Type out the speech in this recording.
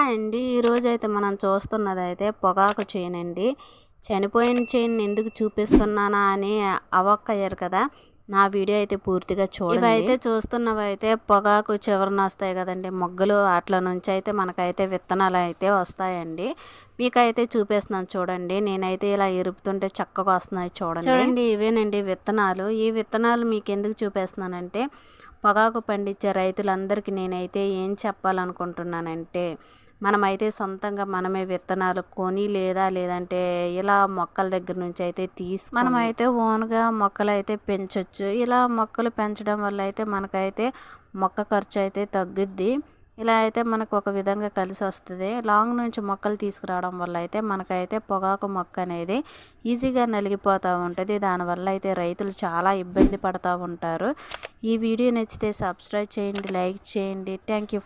Hi అండి. ఈరోజైతే మనం చూస్తున్నదైతే పొగాకు చేనండి. చనిపోయిన చేను ఎందుకు చూపిస్తున్నానా అని అవ్వక్కయ్యారు కదా. నా వీడియో అయితే పూర్తిగా చూడండి. ఇవైతే చూస్తున్నవైతే పొగాకు చివరన వస్తాయి కదండి మొగ్గలు, అట్ల నుంచి అయితే మనకైతే విత్తనాలు అయితే వస్తాయండి. మీకైతే చూపిస్తున్నాను చూడండి. నేనైతే ఇలా ఇరుపుతుంటే చక్కగా వస్తున్నాయి చూడండి. ఇవేనండి విత్తనాలు. ఈ విత్తనాలు మీకు ఎందుకు చూపిస్తున్నానంటే పొగాకు పండించే రైతులందరికీ నేనైతే ఏం చెప్పాలనుకుంటున్నానంటే మనమైతే సొంతంగా మనమే విత్తనాలు కొని లేదంటే ఇలా మొక్కల దగ్గర నుంచి అయితే మనమైతే ఓన్గా మొక్కలు అయితే పెంచవచ్చు. ఇలా మొక్కలు పెంచడం వల్ల అయితే మనకైతే మొక్క ఖర్చు అయితే తగ్గుద్ది. ఇలా అయితే మనకు ఒక విధంగా కలిసి వస్తుంది. లాంగ్ నుంచి మొక్కలు తీసుకురావడం వల్ల అయితే మనకైతే పొగాకు మొక్క అనేది ఈజీగా నలిగిపోతూ ఉంటుంది. దానివల్ల అయితే రైతులు చాలా ఇబ్బంది పడుతూ ఉంటారు. ఈ వీడియో నచ్చితే సబ్స్క్రైబ్ చేయండి, లైక్ చేయండి. Thank you.